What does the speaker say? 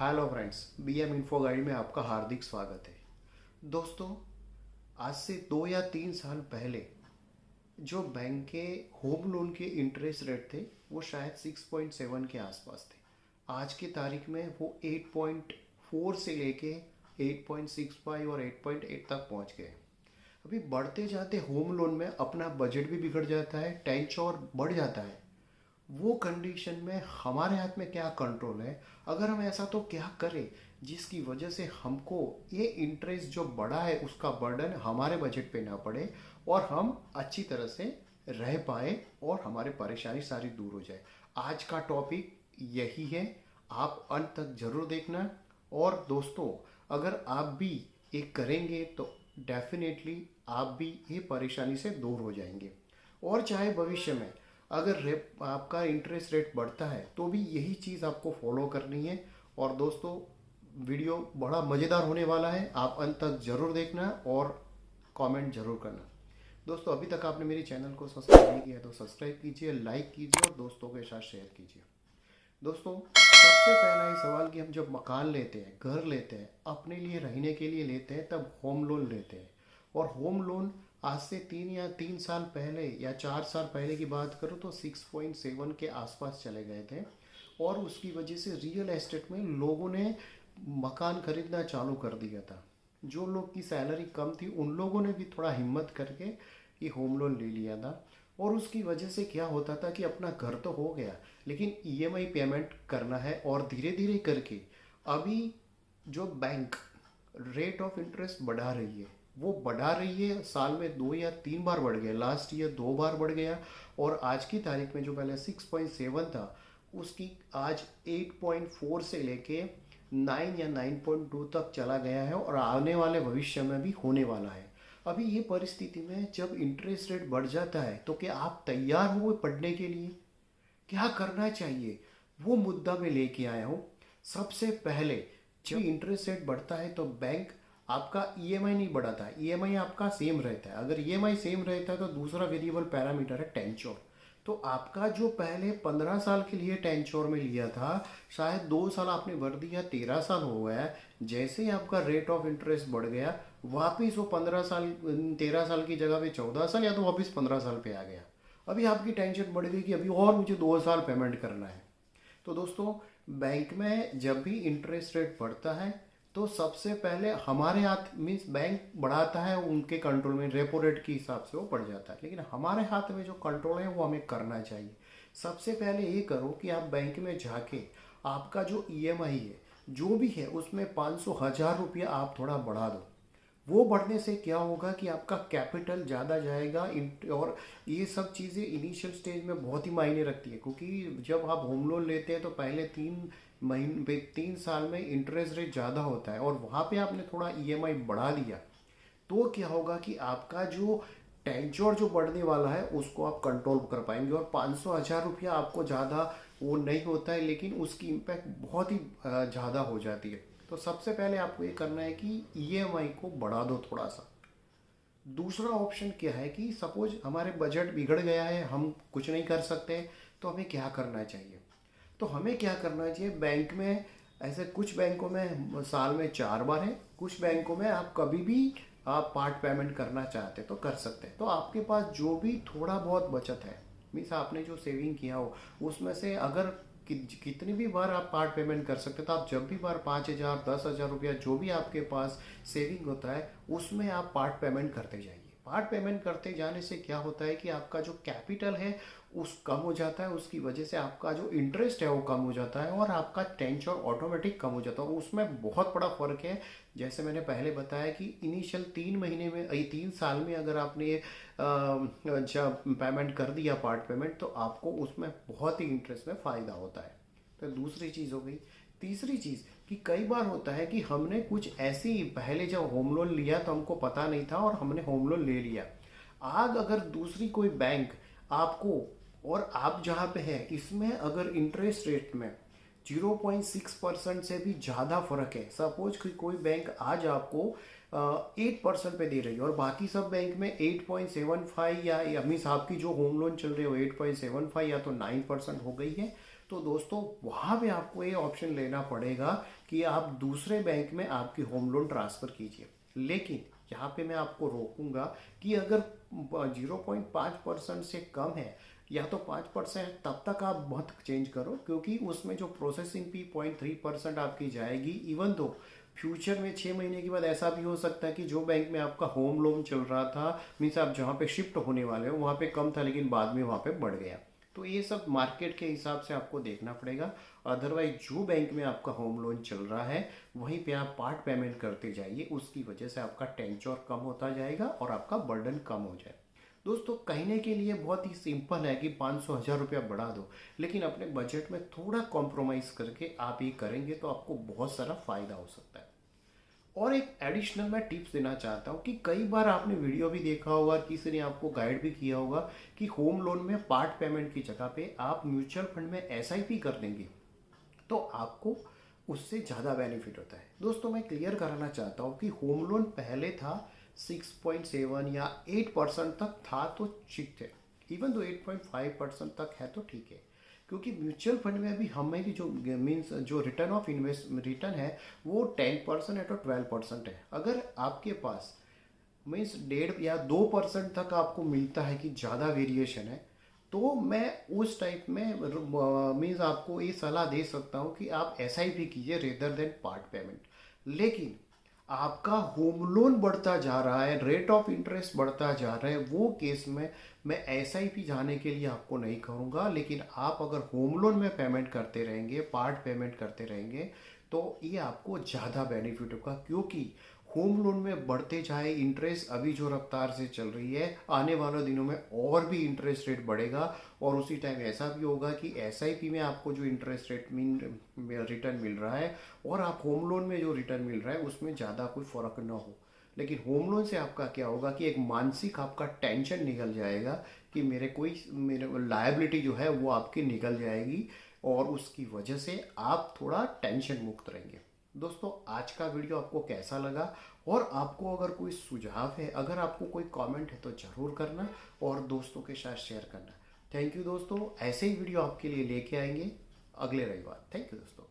Hello friends, BM info guide में आपका हार्दिक स्वागत है। दोस्तों, आज से 2 या 3 साल पहले जो बैंक के होम लोन के इंटरेस्ट रेट थे वो शायद 6.7 के आसपास थे। आज की तारीख में वो 8.4 से लेके 8.65 और 8.8 तक पहुंच गए। अभी बढ़ते जाते होम लोन में अपना बजट भी बिगड़ जाता है, टेंशन बढ़ जाता है। वो कंडीशन में हमारे हाथ में क्या कंट्रोल है? अगर हम ऐसा तो क्या करें जिसकी वजह से हमको ये इंटरेस्ट जो बढ़ा है उसका बर्डन हमारे बजट पे ना पड़े और हम अच्छी तरह से रह पाए और हमारी परेशानी सारी दूर हो जाए। आज का टॉपिक यही है, आप अंत तक जरूर देखना। और दोस्तों, अगर आप भी ये करेंगे तो डेफिनेटली आप भी ये परेशानी से दूर हो जाएंगे। और चाहे भविष्य में अगर आपका इंटरेस्ट रेट बढ़ता है तो भी यही चीज़ आपको फॉलो करनी है। और दोस्तों, वीडियो बड़ा मज़ेदार होने वाला है, आप अंत तक ज़रूर देखना और कमेंट ज़रूर करना। दोस्तों, अभी तक आपने मेरे चैनल को सब्सक्राइब नहीं किया तो सब्सक्राइब कीजिए, लाइक कीजिए और दोस्तों के साथ शेयर कीजिए। दोस्तों, सबसे पहला ये सवाल कि हम जब मकान लेते हैं, घर लेते हैं, अपने लिए रहने के लिए लेते हैं, तब होम लोन लेते हैं। और होम लोन आज से 3 साल पहले या 4 साल पहले की बात करूँ तो 6.7 के आसपास चले गए थे। और उसकी वजह से रियल एस्टेट में लोगों ने मकान खरीदना चालू कर दिया था। जो लोग की सैलरी कम थी उन लोगों ने भी थोड़ा हिम्मत करके ये होम लोन ले लिया था। और उसकी वजह से क्या होता था कि अपना घर तो हो गया लेकिन ईएमआई पेमेंट करना है। और धीरे धीरे करके अभी जो बैंक रेट ऑफ इंटरेस्ट बढ़ा रही है वो बढ़ा रही है। साल में 2 या 3 बार बढ़ गया, लास्ट ईयर 2 बार बढ़ गया। और आज की तारीख में जो पहले 6.7 था उसकी आज 8.4 से लेके 9 या 9.2 तक चला गया है और आने वाले भविष्य में भी होने वाला है। अभी ये परिस्थिति में जब इंटरेस्ट रेट बढ़ जाता है तो क्या आप तैयार हुए पढ़ने के लिए? क्या करना चाहिए वो मुद्दा मैं लेके आया हूँ। सबसे पहले, जब इंटरेस्ट रेट बढ़ता है तो बैंक आपका ईएमआई नहीं बढ़ाता है, ईएमआई आपका सेम रहता है। अगर ईएमआई सेम रहता है तो दूसरा वेरिएबल पैरामीटर है टेंचोर। तो आपका जो पहले 15 साल के लिए टेंचोर में लिया था, शायद 2 साल आपने भर दिया, 13 साल हो गया है। जैसे ही आपका रेट ऑफ इंटरेस्ट बढ़ गया, वापिस वो 15 साल 13 साल की जगह पे 14 साल या तो वापिस 15 साल पे आ गया। अभी आपकी टेंशन बढ़ गई कि अभी और मुझे 2 साल पेमेंट करना है। तो दोस्तों, बैंक में जब भी इंटरेस्ट रेट बढ़ता है तो सबसे पहले हमारे हाथ मीन्स बैंक बढ़ाता है, उनके कंट्रोल में रेपो रेट के हिसाब से वो बढ़ जाता है, लेकिन हमारे हाथ में जो कंट्रोल है वो हमें करना चाहिए। सबसे पहले ये करो कि आप बैंक में जाके आपका जो ईएमआई है जो भी है उसमें 500 1000 रुपया आप थोड़ा बढ़ा दो। वो बढ़ने से क्या होगा कि आपका कैपिटल ज़्यादा जाएगा। और ये सब चीज़ें इनिशियल स्टेज में बहुत ही मायने रखती है, क्योंकि जब आप होम लोन लेते हैं तो पहले 3 महीने 3 साल में इंटरेस्ट रेट ज़्यादा होता है और वहाँ पे आपने थोड़ा ईएमआई बढ़ा दिया तो क्या होगा कि आपका जो टेंचर जो बढ़ने वाला है उसको आप कंट्रोल कर पाएंगे। और 500 1000 रुपया आपको ज़्यादा वो नहीं होता है, लेकिन उसकी इम्पैक्ट बहुत ही ज़्यादा हो जाती है। तो सबसे पहले आपको ये करना है कि ईएमआई को बढ़ा दो थोड़ा सा। दूसरा ऑप्शन क्या है कि सपोज हमारे बजट बिगड़ गया है, हम कुछ नहीं कर सकते, तो हमें क्या करना चाहिए? तो हमें क्या करना चाहिए, बैंक में ऐसे कुछ बैंकों में साल में 4 बार है, कुछ बैंकों में आप कभी भी आप पार्ट पेमेंट करना चाहते तो कर सकते हैं। तो आपके पास जो भी थोड़ा बहुत बचत है, मीन्स आपने जो सेविंग किया हो उसमें से अगर कितनी भी बार आप पार्ट पेमेंट कर सकते, तो आप जब भी बार 5,000 10,000 रुपया जो भी आपके पास सेविंग होता है उसमें आप पार्ट पेमेंट करते जाइए। पार्ट पेमेंट करते जाने से क्या होता है कि आपका जो कैपिटल है उस कम हो जाता है, उसकी वजह से आपका जो इंटरेस्ट है वो कम हो जाता है और आपका टेंशन ऑटोमेटिक कम हो जाता है। और उसमें बहुत बड़ा फर्क है। जैसे मैंने पहले बताया कि इनिशियल 3 महीने में 3 साल में अगर आपने जब पेमेंट कर दिया पार्ट पेमेंट तो आपको उसमें बहुत ही इंटरेस्ट में फ़ायदा होता है। तो दूसरी चीज़ हो गई। तीसरी चीज़ कि कई बार होता है कि हमने कुछ ऐसी पहले जब होम लोन लिया तो हमको पता नहीं था और हमने होम लोन ले लिया। आज अगर दूसरी कोई बैंक आपको और आप जहाँ पे है इसमें अगर इंटरेस्ट रेट में 0.6% से भी ज़्यादा फर्क है, सपोज कि कोई बैंक आज आपको 8% पे दे रही है और बाकी सब बैंक में 8.75 या मीन्स आपकी जो होम लोन चल रही है वो 8.75 या तो 9% हो गई है, तो दोस्तों वहाँ पे आपको ये ऑप्शन लेना पड़ेगा कि आप दूसरे बैंक में आपकी होम लोन ट्रांसफ़र कीजिए। लेकिन यहाँ पे मैं आपको रोकूंगा कि अगर 0.5% से कम है या तो 5% तब तक आप मत चेंज करो, क्योंकि उसमें जो प्रोसेसिंग फी 0.3% आपकी जाएगी। इवन तो फ्यूचर में 6 महीने के बाद ऐसा भी हो सकता है कि जो बैंक में आपका होम लोन चल रहा था, मीन्स आप जहाँ पे शिफ्ट होने वाले हो वहाँ पे कम था लेकिन बाद में वहाँ पे बढ़ गया। तो ये सब मार्केट के हिसाब से आपको देखना पड़ेगा। अदरवाइज जो बैंक में आपका होम लोन चल रहा है वहीं पे आप पार्ट पेमेंट करते जाइए, उसकी वजह से आपका टेंचर कम होता जाएगा और आपका बर्डन कम हो जाए। दोस्तों कहने के लिए बहुत ही सिंपल है कि 500,000 रुपया बढ़ा दो, लेकिन अपने बजट में थोड़ा कॉम्प्रोमाइज़ करके आप ये करेंगे तो आपको बहुत सारा फ़ायदा हो सकता है। और एक एडिशनल मैं टिप्स देना चाहता हूँ कि कई बार आपने वीडियो भी देखा होगा, किसी ने आपको गाइड भी किया होगा कि होम लोन में पार्ट पेमेंट की जगह पे आप म्यूचुअल फंड में एसआईपी कर देंगे तो आपको उससे ज़्यादा बेनिफिट होता है। दोस्तों मैं क्लियर कराना चाहता हूँ कि होम लोन पहले था 6.7 या 8% तक था तो ठीक थे। इवन तो 8.5% तक है तो ठीक है, क्योंकि म्यूचुअल फंड में अभी हमें जो मीन्स जो रिटर्न ऑफ इन्वेस्ट रिटर्न है वो 10% है तो 12% है। अगर आपके पास मीन्स 1.5 या 2% तक आपको मिलता है कि ज़्यादा वेरिएशन है, तो मैं उस टाइप में मीन्स आपको ये सलाह दे सकता हूँ कि आप एसआईपी कीजिए रेदर देन पार्ट पेमेंट। लेकिन आपका होम लोन बढ़ता जा रहा है, रेट ऑफ इंटरेस्ट बढ़ता जा रहा है, वो केस में मैं एसआईपी जाने के लिए आपको नहीं कहूँगा। लेकिन आप अगर होम लोन में पेमेंट करते रहेंगे, पार्ट पेमेंट करते रहेंगे, तो ये आपको ज़्यादा बेनिफिट होगा। क्योंकि होम लोन में बढ़ते जाए इंटरेस्ट अभी जो रफ्तार से चल रही है, आने वाले दिनों में और भी इंटरेस्ट रेट बढ़ेगा। और उसी टाइम ऐसा भी होगा कि एसआईपी में आपको जो इंटरेस्ट रेट रिटर्न मिल रहा है और आप होम लोन में जो रिटर्न मिल रहा है उसमें ज़्यादा कोई फ़र्क ना हो। लेकिन होम लोन से आपका क्या होगा कि एक मानसिक आपका टेंशन निकल जाएगा कि मेरे लायबिलिटी जो है वो आपकी निकल जाएगी, और उसकी वजह से आप थोड़ा टेंशन मुक्त रहेंगे। दोस्तों आज का वीडियो आपको कैसा लगा, और आपको अगर कोई सुझाव है, अगर आपको कोई कमेंट है तो ज़रूर करना और दोस्तों के साथ शेयर करना। थैंक यू दोस्तों, ऐसे ही वीडियो आपके लिए लेके आएंगे अगले रविवार। थैंक यू दोस्तों।